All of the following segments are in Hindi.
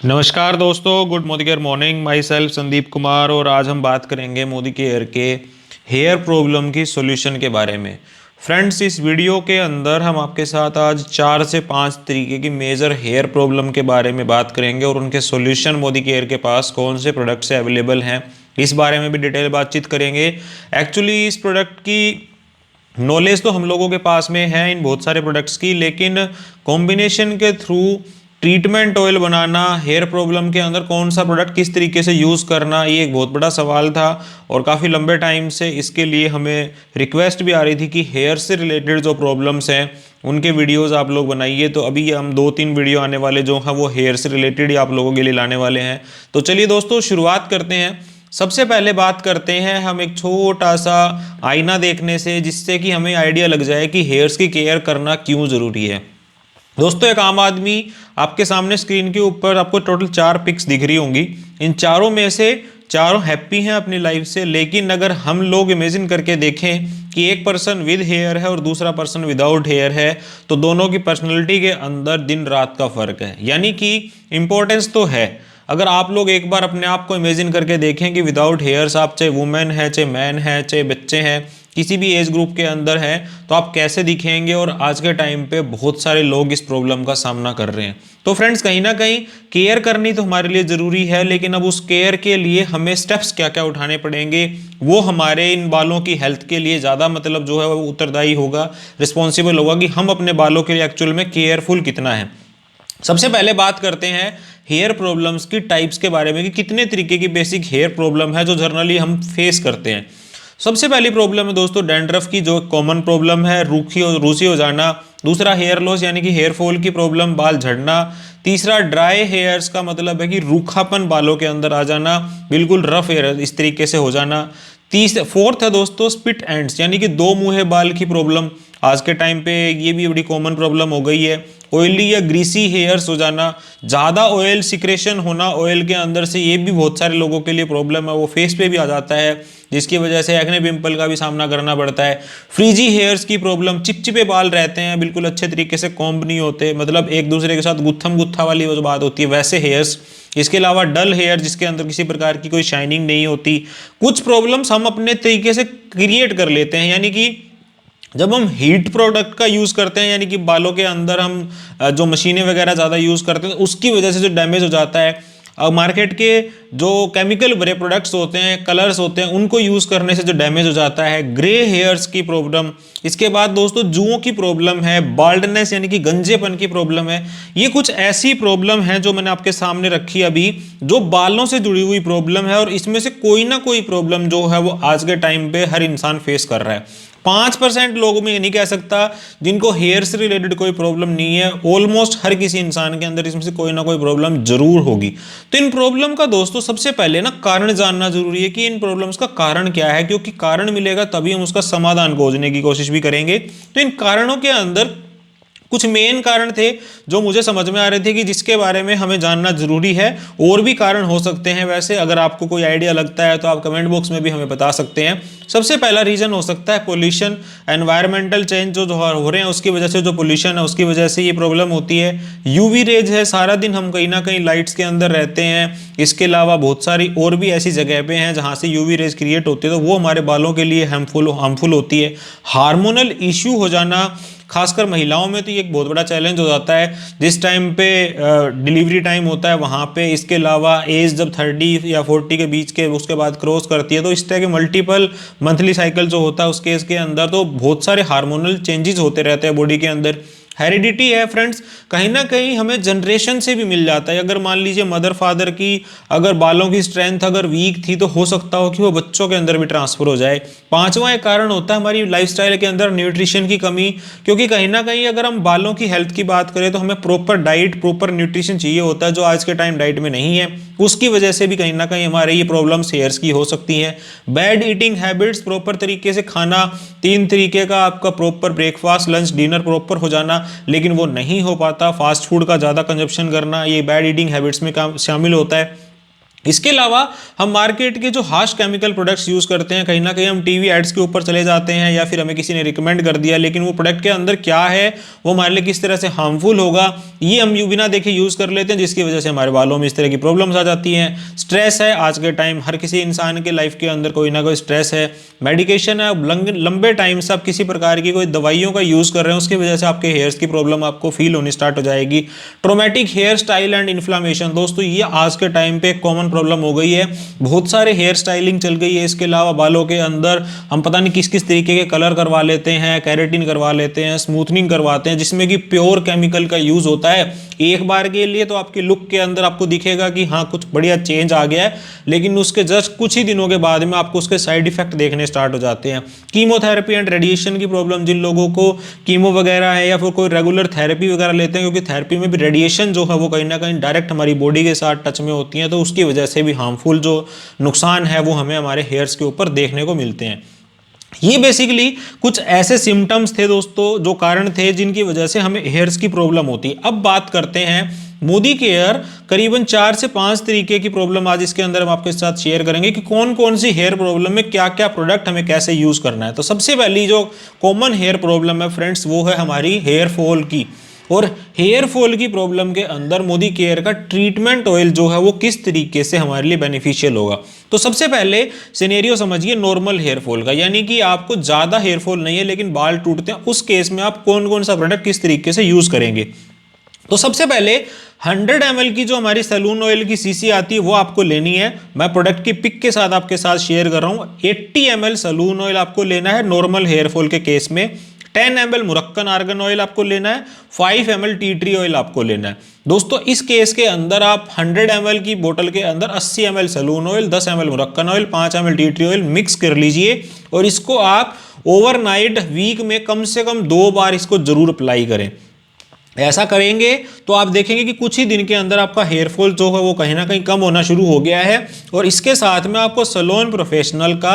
नमस्कार दोस्तों, good Modi care morning. My self Sandeep Kumar और आज हम बात करेंगे मोदी केयर के हेयर प्रॉब्लम की सॉल्यूशन के बारे में। फ्रेंड्स, इस वीडियो के अंदर हम आपके साथ आज 4 से 5 तरीके की मेजर हेयर प्रॉब्लम के बारे में बात करेंगे और उनके सॉल्यूशन मोदी केयर के पास कौन से प्रोडक्ट से अवेलेबल हैं, इस बारे में भी डिटेल बातचीत करेंगे। एक्चुअली इस प्रोडक्ट की नॉलेज तो हम लोगों के पास में है इन बहुत सारे प्रोडक्ट्स की, लेकिन कॉम्बिनेशन के थ्रू ट्रीटमेंट ऑयल बनाना हेयर प्रॉब्लम के अंदर कौन सा प्रोडक्ट किस तरीके से यूज़ करना, ये एक बहुत बड़ा सवाल था और काफ़ी लंबे टाइम से इसके लिए हमें रिक्वेस्ट भी आ रही थी कि हेयर से रिलेटेड जो प्रॉब्लम्स हैं उनके वीडियोस आप लोग बनाइए। तो अभी हम 2-3 वीडियो आने वाले जो हैं वो हेयर से रिलेटेड ही आप लोगों के लिए लाने वाले हैं। तो चलिए दोस्तों, शुरुआत करते हैं। सबसे पहले बात करते हैं हम एक छोटा सा आईना देखने से, जिससे कि हमें आइडिया लग जाए कि हेयर्स की केयर करना क्यों ज़रूरी है। दोस्तों, एक आम आदमी आपके सामने स्क्रीन के ऊपर आपको टोटल 4 पिक्स दिख रही होंगी। इन चारों में से चारों हैप्पी हैं अपनी लाइफ से, लेकिन अगर हम लोग इमेजिन करके देखें कि एक पर्सन विद हेयर है और दूसरा पर्सन विदाउट हेयर है, तो दोनों की पर्सनैलिटी के अंदर दिन रात का फर्क है। यानी कि इंपॉर्टेंस तो है। अगर आप लोग एक बार अपने आप को इमेजिन करके देखें कि विदाउट हेयर्स आप चाहे वुमेन है, चाहे मैन है, चाहे बच्चे हैं, किसी भी एज ग्रुप के अंदर हैं, तो आप कैसे दिखेंगे। और आज के टाइम पे बहुत सारे लोग इस प्रॉब्लम का सामना कर रहे हैं। तो फ्रेंड्स, कहीं ना कहीं केयर करनी तो हमारे लिए ज़रूरी है, लेकिन अब उस केयर के लिए हमें स्टेप्स क्या क्या उठाने पड़ेंगे, वो हमारे इन बालों की हेल्थ के लिए ज़्यादा मतलब जो है वो उत्तरदायी होगा, रिस्पॉन्सिबल होगा कि हम अपने बालों के लिए एक्चुअल में केयरफुल कितना है। सबसे पहले बात करते हैं हेयर प्रॉब्लम्स की टाइप्स के बारे में कि कितने तरीके की बेसिक हेयर प्रॉब्लम है जो जनरली हम फेस करते हैं। सबसे पहली प्रॉब्लम है दोस्तों डैंड्रफ की, जो कॉमन प्रॉब्लम है, रूसी हो जाना। दूसरा हेयर लॉस यानी कि हेयर फॉल की प्रॉब्लम, बाल झड़ना। तीसरा ड्राई हेयर्स का मतलब है कि रूखापन बालों के अंदर आ जाना, बिल्कुल रफ हेयर इस तरीके से हो जाना। फोर्थ है दोस्तों स्पिट एंड्स, यानी कि दो मुंहे बाल की प्रॉब्लम। आज के टाइम पे ये भी बड़ी कॉमन प्रॉब्लम हो गई है। ऑयली या ग्रीसी हेयर्स हो जाना, ज़्यादा ऑयल सिक्रेशन होना ऑयल के अंदर से, ये भी बहुत सारे लोगों के लिए प्रॉब्लम है। वो फेस पे भी आ जाता है, जिसकी वजह से एक्ने पिंपल का भी सामना करना पड़ता है। फ्रीजी हेयर्स की प्रॉब्लम, चिपचिपे बाल रहते हैं, बिल्कुल अच्छे तरीके से कॉम्ब नहीं होते, मतलब एक दूसरे के साथ गुत्थम गुत्था वाली जो बात होती है वैसे हेयर्स। इसके अलावा डल हेयर, जिसके अंदर किसी प्रकार की कोई शाइनिंग नहीं होती। कुछ प्रॉब्लम्स हम अपने तरीके से क्रिएट कर लेते हैं, यानी कि जब हम हीट प्रोडक्ट का यूज़ करते हैं, यानी कि बालों के अंदर हम जो मशीनें वगैरह ज़्यादा यूज़ करते हैं, तो उसकी वजह से जो डैमेज हो जाता है। अब मार्केट के जो केमिकल भरे प्रोडक्ट्स होते हैं, कलर्स होते हैं, उनको यूज़ करने से जो डैमेज हो जाता है। ग्रे हेयर्स की प्रॉब्लम। इसके बाद दोस्तों जुओं की प्रॉब्लम है, बाल्डनेस यानी कि गंजेपन की प्रॉब्लम है। ये कुछ ऐसी प्रॉब्लम है जो मैंने आपके सामने रखी अभी, जो बालों से जुड़ी हुई प्रॉब्लम है, और इसमें से कोई ना कोई प्रॉब्लम जो है वो आज के टाइम पे हर इंसान फेस कर रहा है। 5% लोगों में ये नहीं कह सकता जिनको हेयर से रिलेटेड कोई प्रॉब्लम नहीं है। ऑलमोस्ट हर किसी इंसान के अंदर इसमें से कोई ना कोई प्रॉब्लम जरूर होगी। तो इन प्रॉब्लम का दोस्तों सबसे पहले ना कारण जानना जरूरी है कि इन प्रॉब्लम्स का कारण क्या है, क्योंकि कारण मिलेगा तभी हम उसका समाधान खोजने की कोशिश भी करेंगे। तो इन कारणों के अंदर कुछ मेन कारण थे जो मुझे समझ में आ रहे थे कि जिसके बारे में हमें जानना जरूरी है। और भी कारण हो सकते हैं, वैसे अगर आपको कोई आइडिया लगता है तो आप कमेंट बॉक्स में भी हमें बता सकते हैं। सबसे पहला रीजन हो सकता है पोल्यूशन, एनवायरमेंटल चेंज जो हो रहे हैं उसकी वजह से, जो पोल्यूशन है उसकी वजह से ये प्रॉब्लम होती है। यूवी रेज है, सारा दिन हम कहीं ना कहीं लाइट्स के अंदर रहते हैं। इसके अलावा बहुत सारी और भी ऐसी जगह पे हैं जहाँ से यूवी रेज क्रिएट होती है, तो वो हमारे बालों के लिए हार्मफुल होती है। हार्मोनल इश्यू हो जाना, खासकर महिलाओं में तो ये एक बहुत बड़ा चैलेंज हो जाता है जिस टाइम पे डिलीवरी टाइम होता है वहाँ पे। इसके अलावा एज जब 30 या 40 के बीच के उसके बाद क्रॉस करती है, तो इस तरह के मल्टीपल मंथली साइकिल जो होता है उस केस के अंदर तो बहुत सारे हार्मोनल चेंजेस होते रहते हैं बॉडी के अंदर। हेरिडिटी है फ्रेंड्स, कहीं ना कहीं हमें जनरेशन से भी मिल जाता है। अगर मान लीजिए मदर फादर की अगर बालों की स्ट्रेंथ अगर वीक थी, तो हो सकता हो कि वो बच्चों के अंदर भी ट्रांसफर हो जाए। पांचवा एक कारण होता है हमारी लाइफस्टाइल के अंदर न्यूट्रिशन की कमी, क्योंकि कहीं ना कहीं अगर हम बालों की हेल्थ की बात करें तो हमें प्रॉपर डाइट, प्रॉपर न्यूट्रिशन चाहिए होता है, जो आज के टाइम डाइट में नहीं है। उसकी वजह से भी कहीं ना कहीं हमारे ये प्रॉब्लम्स हेयर्स की हो सकती हैं। बैड ईटिंग हैबिट्स, प्रॉपर तरीके से खाना, 3 तरीके का आपका proper breakfast lunch dinner proper हो जाना, लेकिन वो नहीं हो पाता। फास्ट फूड का ज़्यादा कंजप्शन करना, ये बैड ईटिंग हैबिट्स में शामिल होता है। इसके अलावा हम मार्केट के जो हार्श केमिकल प्रोडक्ट्स यूज़ करते हैं, कहीं ना कहीं हम टीवी एड्स के ऊपर चले जाते हैं या फिर हमें किसी ने रिकमेंड कर दिया, लेकिन वो प्रोडक्ट के अंदर क्या है, वो हमारे लिए किस तरह से हार्मफुल होगा, ये हम बिना देखे यूज़ कर लेते हैं, जिसकी वजह से हमारे बालों में इस तरह की प्रॉब्लम्स आ जाती हैं। स्ट्रेस है, आज के टाइम हर किसी इंसान के लाइफ के अंदर कोई ना कोई स्ट्रेस है। मेडिकेशन है, लंबे टाइम से आप किसी प्रकार की कोई दवाइयों का यूज़ कर रहे हैं, उसकी वजह से आपके हेयर्स की प्रॉब्लम आपको फील होनी स्टार्ट हो जाएगी। Traumatic hair style and inflammation, दोस्तों ये आज के टाइम पे एक कॉमन प्रॉब्लम हो गई है। बहुत सारे हेयर स्टाइलिंग चल गई है। इसके अलावा बालों के अंदर हम पता नहीं किस किस तरीके के कलर करवा लेते हैं, कैरेटिन करवा लेते हैं, स्मूथनिंग करवाते हैं, जिसमें कि प्योर केमिकल का यूज होता है। एक बार के लिए तो आपके लुक के अंदर आपको दिखेगा कि हाँ कुछ बढ़िया चेंज आ गया है, लेकिन उसके जस्ट कुछ ही दिनों के बाद में आपको उसके साइड इफेक्ट देखने स्टार्ट हो जाते हैं। कीमोथेरेपी एंड रेडिएशन की प्रॉब्लम, जिन लोगों को कीमो वगैरह है या फिर कोई रेगुलर थेरेपी वगैरह लेते हैं, क्योंकि थेरेपी में भी रेडिएशन जो है वो कहीं ना कहीं डायरेक्ट हमारी बॉडी के साथ टच में होती है, तो उसकी वजह से भी हार्मफुल जो नुकसान है वो हमें हमारे हेयर्स के ऊपर देखने को मिलते हैं। ये बेसिकली कुछ ऐसे सिम्टम्स थे दोस्तों, जो कारण थे जिनकी वजह से हमें हेयर्स की प्रॉब्लम होती। अब बात करते हैं मोदी केयर करीबन 4 से 5 तरीके की प्रॉब्लम आज इसके अंदर हम आपके साथ शेयर करेंगे कि कौन कौन सी हेयर प्रॉब्लम में क्या क्या प्रोडक्ट हमें कैसे यूज करना है। तो सबसे पहली जो कॉमन हेयर प्रॉब्लम है फ्रेंड्स, वो है हमारी हेयर फॉल की। और हेयर फॉल की प्रॉब्लम के अंदर मोदी केयर का ट्रीटमेंट ऑयल जो है वो किस तरीके से हमारे लिए बेनिफिशियल होगा। तो सबसे पहले सिनेरियो समझिए नॉर्मल हेयर फॉल का, यानी कि आपको ज़्यादा हेयर फॉल नहीं है लेकिन बाल टूटते हैं, उस केस में आप कौन कौन सा प्रोडक्ट किस तरीके से यूज़ करेंगे। तो सबसे पहले 100 ml की जो हमारी सैलून ऑयल की सीसी आती है वो आपको लेनी है। मैं प्रोडक्ट की पिक के साथ आपके साथ शेयर कर रहा हूँ। 80 ml सैलून ऑयल आपको लेना है नॉर्मल हेयर फॉल के केस में। 10 ml मुरक्कन आर्गन ऑयल आपको लेना है। 5 ml टी ट्री ऑयल आपको लेना है। दोस्तों इस केस के अंदर आप 100 ml की बोतल के अंदर 80 ml salon oil, 10 ml Moroccan oil, 5 ml tea tree oil mix कर लीजिए और इसको आप ओवरनाइट वीक में कम से कम 2 बार इसको जरूर अप्लाई करें। ऐसा करेंगे तो आप देखेंगे कि कुछ ही दिन के अंदर आपका हेयर फॉल जो है वो कहीं ना कहीं कम होना शुरू हो गया है। और इसके साथ में आपको सैलून प्रोफेशनल का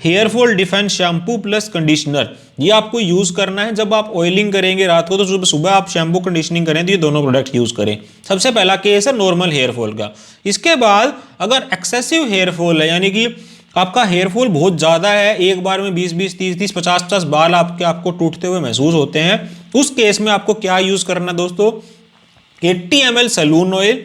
hair fall defence shampoo plus conditioner ये आपको यूज करना है। जब आप ऑयलिंग करेंगे रात को तो सुबह आप शैम्पू कंडीशनिंग करें तो ये दोनों प्रोडक्ट यूज करें। सबसे पहला केस है नॉर्मल हेयर फॉल का। इसके बाद अगर एक्सेसिव हेयर फॉल है, यानी कि आपका हेयर फॉल बहुत ज़्यादा है, एक बार में 20-20, 30-30, 50-50 बाल आपको टूटते हुए महसूस होते हैं, उस केस में आपको क्या यूज़ करना दोस्तों, 80 ml salon oil,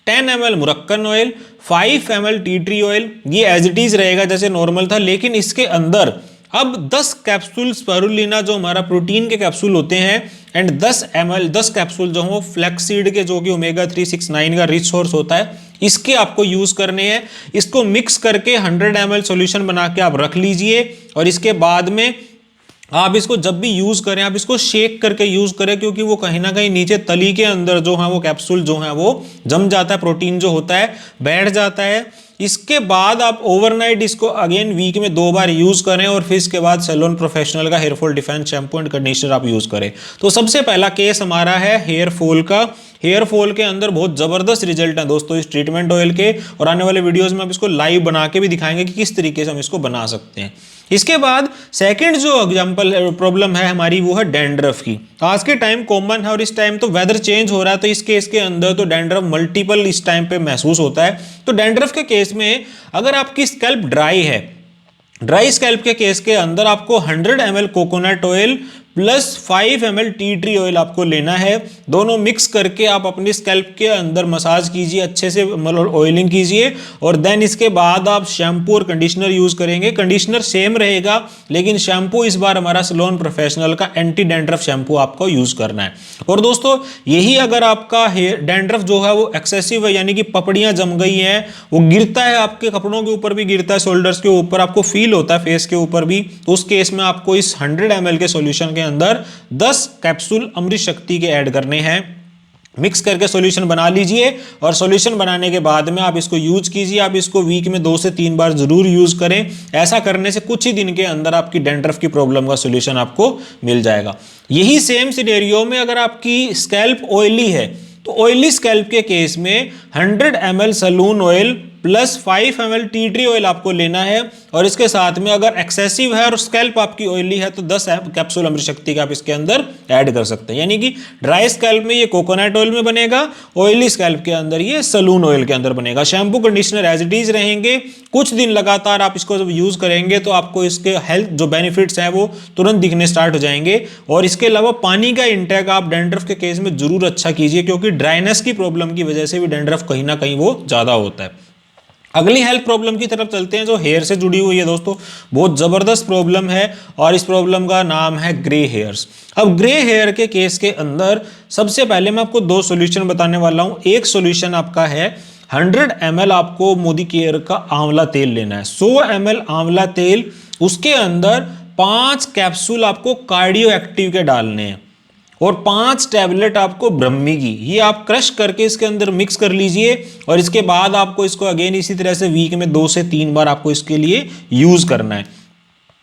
10 ml Moroccan oil, 5 ml tea tree oil. ये एज इट इज़ रहेगा जैसे नॉर्मल था, लेकिन इसके अंदर अब 10 कैप्सूल स्पारुलिना जो हमारा प्रोटीन के कैप्सूल होते हैं एंड 10 कैप्सूल जो हो फ्लैक्सीड के, जो कि ओमेगा 369 का रिच सोर्स होता है, इसके आपको यूज करने हैं। इसको मिक्स करके 100 ml सॉल्यूशन बना के आप रख लीजिए और इसके बाद में आप इसको जब भी यूज करें आप इसको शेक करके यूज करें, क्योंकि वो कहीं ना कहीं नीचे तली के अंदर जो है वो कैप्सूल जो है वो जम जाता है, प्रोटीन जो होता है बैठ जाता है। इसके बाद आप ओवरनाइट इसको अगेन वीक में 2 बार यूज करें और फिर इसके बाद सैलून प्रोफेशनल का hair fall defence shampoo and conditioner आप यूज करें। तो सबसे पहला केस हमारा है हेयर फॉल का। हेयर फॉल के अंदर बहुत जबरदस्त रिजल्ट है दोस्तों इस ट्रीटमेंट ऑयल के, और आने वाले वीडियोस में आप इसको लाइव बना के भी दिखाएंगे कि किस तरीके से हम इसको बना सकते हैं। इसके बाद सेकंड जो एग्जांपल प्रॉब्लम है हमारी वो है डैंड्रफ की। आज के टाइम कॉमन है और इस टाइम तो वेदर चेंज हो रहा है, तो इस केस के अंदर तो डैंड्रफ मल्टीपल इस टाइम पे महसूस होता है। तो डैंड्रफ के केस में अगर आपकी स्कैल्प ड्राई है, ड्राई स्कैल्प के केस के अंदर आपको 100 ml coconut oil plus 5 ml tea tree oil आपको लेना है। दोनों मिक्स करके आप अपनी स्कैल्प के अंदर मसाज कीजिए, अच्छे से मतलब ऑयलिंग कीजिए, और देन इसके बाद आप शैम्पू और कंडीशनर यूज करेंगे। कंडीशनर सेम रहेगा लेकिन शैम्पू इस बार हमारा सैलून प्रोफेशनल का एंटी डैंड्रफ शैम्पू आपको यूज करना है। और दोस्तों यही अगर आपका डैंड्रफ जो है वो एक्सेसिव है, यानी कि पपड़ियां जम गई हैं, वो गिरता है आपके कपड़ों के ऊपर भी गिरता है, शोल्डर्स के ऊपर आपको फील होता है, फेस के ऊपर भी, तो उस केस में आपको इस 100 ml के सॉल्यूशन के अंदर 10 कैप्सूल अमृत शक्ति के ऐड करने हैं। मिक्स करके सॉल्यूशन बना लीजिए और सॉल्यूशन बनाने के बाद में आप इसको यूज कीजिए। आप इसको वीक में 2 से 3 बार जरूर यूज करें। ऐसा करने से कुछ ही दिन के अंदर आपकी डैंड्रफ की प्रॉब्लम का सॉल्यूशन आपको मिल जाएगा। यही सेम सिनेरियो में अगर आपकी स्कैल्प ऑयली है तो ऑयली स्कैल्प के केस में 100 ml salon oil plus 5 ml tea tree oil आपको लेना है। और इसके साथ में अगर एक्सेसिव है और स्कैल्प आपकी ऑयली है तो 10 कैप्सूल अमृत शक्ति का आप इसके अंदर ऐड कर सकते हैं। यानी कि ड्राई स्कैल्प में ये कोकोनट ऑयल में बनेगा, ऑयली स्कैल्प के अंदर ये सलून ऑयल के अंदर बनेगा। Shampoo conditioner as it is रहेंगे। कुछ दिन लगातार आप इसको जब यूज करेंगे तो आपको इसके हेल्थ जो बेनिफिट्स हैं वो तुरंत दिखने स्टार्ट हो जाएंगे। और इसके अलावा पानी का इंटेक आप डैंड्रफ के केस में जरूर अच्छा कीजिए, क्योंकि ड्राइनेस की प्रॉब्लम की वजह से भी डैंड्रफ कहीं ना कहीं वो ज्यादा होता है। अगली हेल्थ प्रॉब्लम की तरफ चलते हैं जो हेयर से जुड़ी हुई है दोस्तों। बहुत जबरदस्त प्रॉब्लम है और इस प्रॉब्लम का नाम है ग्रे हेयर्स। अब ग्रे हेयर के केस के अंदर सबसे पहले मैं आपको 2 सॉल्यूशन बताने वाला हूं। एक सॉल्यूशन आपका है 100 ml आपको मोदी केयर का आंवला तेल लेना है। 100 ml आंवला तेल, उसके अंदर 5 कैप्सूल आपको कार्डियो एक्टिव के डालने हैं और 5 टैबलेट आपको ब्रह्मी की, ये आप क्रश करके इसके अंदर मिक्स कर लीजिए। और इसके बाद आपको इसको अगेन इसी तरह से वीक में 2 से 3 बार आपको इसके लिए यूज करना है।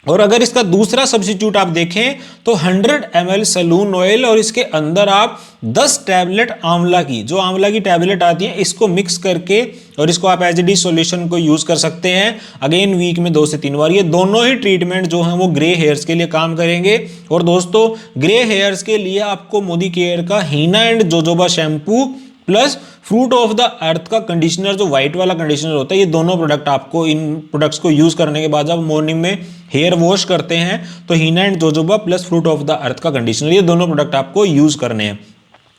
और अगर इसका दूसरा सब्स्टिट्यूट आप देखें तो 100 ml सलून ऑयल और इसके अंदर आप 10 टैबलेट आंवला की, जो आंवला की टैबलेट आती है, इसको मिक्स करके और इसको आप एज इट इज सॉल्यूशन को यूज कर सकते हैं अगेन वीक में 2 से 3 बार। ये दोनों ही ट्रीटमेंट जो हैं वो ग्रे हेयर्स के लिए काम करेंगे। और दोस्तों ग्रे हेयर्स के लिए आपको मोदी केयर का henna and jojoba shampoo plus fruit of the earth का कंडीशनर, जो व्हाइट वाला कंडीशनर होता है, ये दोनों प्रोडक्ट आपको, इन प्रोडक्ट्स को यूज करने के बाद जब मॉर्निंग में हेयर वॉश करते हैं तो henna and jojoba plus fruit of the earth का कंडीशनर, ये दोनों प्रोडक्ट आपको यूज करने हैं।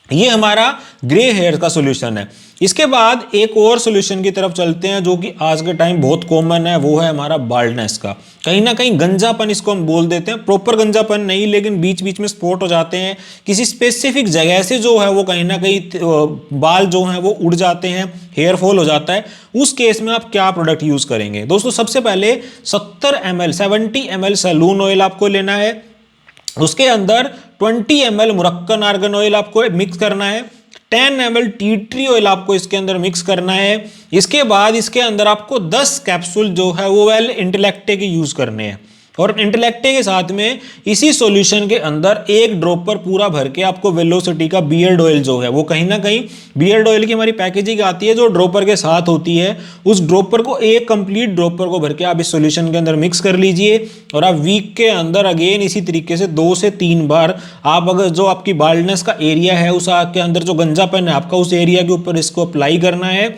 ये हमारा ग्रे हेयर का सॉल्यूशन है। इसके बाद एक और सॉल्यूशन की तरफ चलते हैं जो कि आज के टाइम बहुत कॉमन है, वो है हमारा बाल्डनेस का। कहीं ना कहीं गंजापन इसको हम बोल देते हैं, प्रॉपर गंजापन नहीं, लेकिन बीच बीच में स्पॉट हो जाते हैं किसी स्पेसिफिक जगह से, जो है वो कहीं ना कहीं बाल जो हैं वो उड़ जाते हैं, हेयर फॉल हो जाता है। उस केस में आप क्या प्रोडक्ट यूज करेंगे दोस्तों? सबसे पहले 70 ml सैलून ऑयल आपको लेना है। उसके अंदर 20 ml मुरक्कन आर्गन ऑयल आपको मिक्स करना है। 10 ml टी ट्री ऑयल आपको इसके अंदर मिक्स करना है। इसके बाद इसके अंदर आपको 10 कैप्सूल जो है वो वेल इंटेलेक्टे के यूज करने हैं। और इंटेलेक्टे के साथ में इसी सॉल्यूशन के अंदर एक ड्रॉपर पूरा भर के आपको वेलोसिटी का बियर्ड ऑयल जो है वो, कहीं ना कहीं बियर्ड ऑयल की हमारी पैकेजिंग आती है जो ड्रॉपर के साथ होती है, उस ड्रॉपर को, एक कंप्लीट ड्रॉपर को भर के आप इस सॉल्यूशन के अंदर मिक्स कर लीजिए। और आप वीक के अंदर अगेन इसी तरीके से 2 से 3 बार आप, अगर जो आपकी बाल्डनेस का एरिया है उस के अंदर जो गंजापन है आपका, उस एरिया के ऊपर इसको अप्लाई करना है।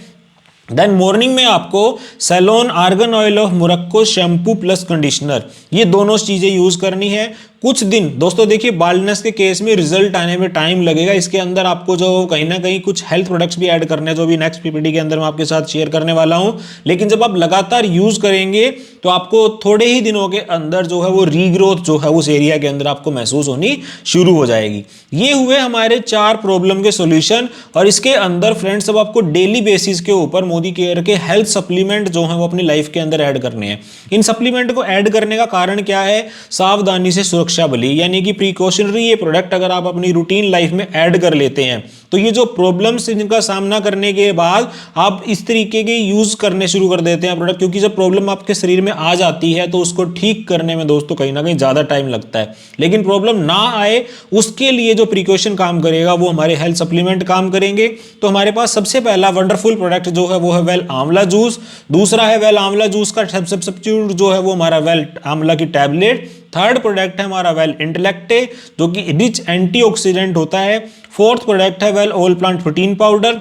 देन मॉर्निंग में आपको salon argan oil of Morocco shampoo plus conditioner, ये दोनों चीजें यूज करनी है। कुछ दिन दोस्तों देखिए, बाल्डनेस के केस में रिजल्ट आने में टाइम लगेगा। इसके अंदर आपको जो कहीं ना कहीं कुछ हेल्थ प्रोडक्ट्स भी ऐड करने हैं, जो भी नेक्स्ट पीपीटी के अंदर मैं आपके साथ शेयर करने वाला हूं। लेकिन जब आप लगातार यूज करेंगे तो आपको थोड़े ही दिनों के अंदर जो है वो रीग्रोथ जो है उस एरिया के अंदर आपको महसूस होनी शुरू हो जाएगी। ये हुए हमारे 4 प्रॉब्लम के सोल्यूशन। और इसके अंदर फ्रेंड्स, अब आपको डेली बेसिस के ऊपर मोदी केयर के हेल्थ सप्लीमेंट जो है वो अपनी लाइफ के अंदर ऐड करने हैं। इन सप्लीमेंट को ऐड करने का कारण क्या है? सावधानी से सुरक्षा बली, यानी कि प्रिकॉशनरी ये प्रोडक्ट अगर आप अपनी रूटीन लाइफ में ऐड कर लेते हैं तो ये जो प्रॉब्लम्स इनका सामना करने के बाद आप इस तरीके के यूज करने शुरू कर देते हैं प्रोडक्ट। क्योंकि जब प्रॉब्लम आपके शरीर में आ जाती है तो उसको ठीक करने में दोस्तों कहीं ना कहीं ज्यादा टाइम लगता है। लेकिन प्रॉब्लम ना आए उसके लिए जो प्रिकॉशन काम करेगा वो हमारे हेल्थ सप्लीमेंट काम करेंगे। तो हमारे पास सबसे पहला वंडरफुल प्रोडक्ट जो है वो है वेल आंवला जूस। दूसरा है वेल आंवला जूस का सब्स्टिट्यूट जो है वो हमारा वेल आंवला की टैबलेट। थर्ड प्रोडक्ट है हमारा वेल इंटेलेक्टे जो कि रिच एंटीऑक्सीडेंट होता है। फोर्थ प्रोडक्ट है well all plant protein powder.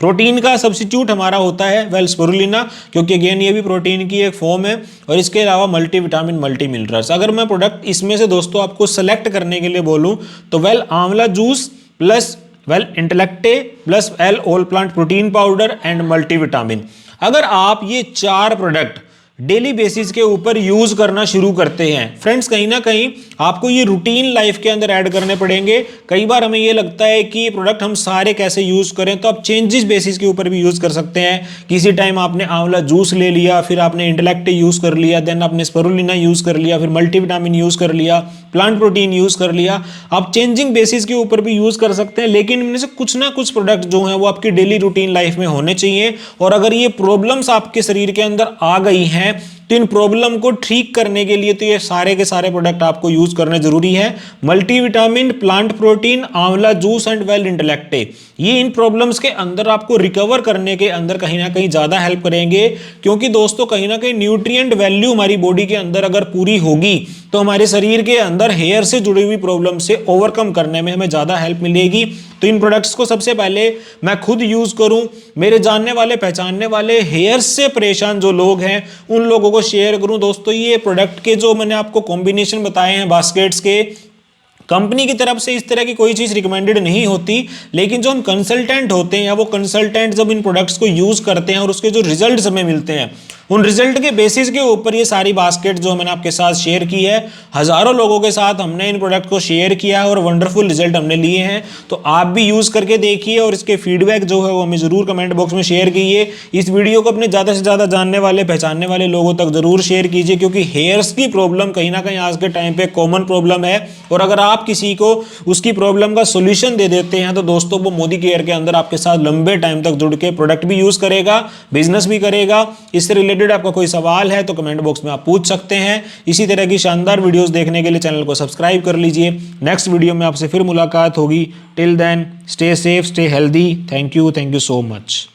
Protein का सब्स्टिट्यूट हमारा होता है वेल स्पिरुलिना, क्योंकि अगेन ये भी प्रोटीन की एक फॉर्म है। और इसके अलावा मल्टीविटामिन, मल्टी मिनरल्स। अगर मैं प्रोडक्ट इसमें से दोस्तों आपको सेलेक्ट करने के लिए बोलूं तो well amla juice plus well intellect plus well all plant protein powder and multivitamin. अगर आप ये 4 प्रोडक्ट डेली बेसिस के ऊपर यूज करना शुरू करते हैं फ्रेंड्स, कहीं ना कहीं आपको ये रूटीन लाइफ के अंदर ऐड करने पड़ेंगे। कई बार हमें ये लगता है कि ये प्रोडक्ट हम सारे कैसे यूज करें, तो आप चेंजेस बेसिस के ऊपर भी यूज कर सकते हैं। किसी टाइम आपने आंवला जूस ले लिया, फिर आपने इंटेलेक्टे यूज कर लिया, देन आपने स्पिरुलिना यूज कर लिया, फिर मल्टीविटामिन यूज कर लिया, प्लांट प्रोटीन यूज कर लिया। आप चेंजिंग बेसिस के ऊपर भी यूज कर सकते हैं, लेकिन इनमें से कुछ ना कुछ प्रोडक्ट जो है वो आपकी डेली रूटीन लाइफ में होने चाहिए। और अगर ये प्रॉब्लम्स आपके शरीर के अंदर आ गई हैं तो इन प्रॉब्लम को ठीक करने के लिए तो ये सारे के सारे प्रोडक्ट आपको यूज करने जरूरी है। मल्टीविटामिन, प्लांट प्रोटीन, आंवला जूस एंड वेल इंटेलेक्टे, ये इन प्रॉब्लम्स के अंदर आपको रिकवर करने के अंदर कहीं ना कहीं ज्यादा हेल्प करेंगे, क्योंकि दोस्तों कहीं ना कहीं न्यूट्रिएंट वैल्यू हमारी बॉडी के अंदर अगर पूरी होगी तो हमारे शरीर के अंदर हेयर से जुड़ी हुई प्रॉब्लम से ओवरकम करने में हमें ज्यादा हेल्प मिलेगी। तो इन प्रोडक्ट्स को सबसे पहले मैं खुद यूज करूं, मेरे जानने वाले पहचानने वाले हेयर से परेशान जो लोग हैं उन लोगों को शेयर करूं। दोस्तों ये प्रोडक्ट के जो मैंने आपको कॉम्बिनेशन बताए हैं बास्केट्स के, कंपनी की तरफ से इस तरह की कोई चीज रिकमेंडेड नहीं होती, लेकिन जो हम कंसल्टेंट होते हैं या वो कंसल्टेंट जब इन प्रोडक्ट्स को यूज करते हैं और उसके जो रिजल्ट्स हमें मिलते हैं उन रिजल्ट के बेसिस के ऊपर ये सारी बास्केट जो मैंने आपके साथ शेयर की है, हजारों लोगों के साथ हमने इन प्रोडक्ट को शेयर किया है और वंडरफुल रिजल्ट हमने लिए हैं। तो आप भी यूज करके देखिए और इसके फीडबैक जो है वो हमें जरूर कमेंट बॉक्स में शेयर कीजिए। इस वीडियो को अपने ज्यादा से ज्यादा जानने वाले पहचानने वाले लोगों तक जरूर शेयर कीजिए, क्योंकि हेयर्स की प्रॉब्लम कहीं ना कहीं आज के टाइम पे कॉमन प्रॉब्लम है, और अगर आप किसी को उसकी प्रॉब्लम का सोल्यूशन दे देते हैं तो दोस्तों वो मोदी केयर के अंदर आपके साथ लंबे टाइम तक जुड़ के प्रोडक्ट भी यूज करेगा, बिजनेस भी करेगा। इससे रिलेटेड आपका कोई सवाल है तो कमेंट बॉक्स में आप पूछ सकते हैं। इसी तरह की शानदार वीडियोस देखने के लिए चैनल को सब्सक्राइब कर लीजिए। नेक्स्ट वीडियो में आपसे फिर मुलाकात होगी। Till then stay safe, stay healthy. Thank you so much.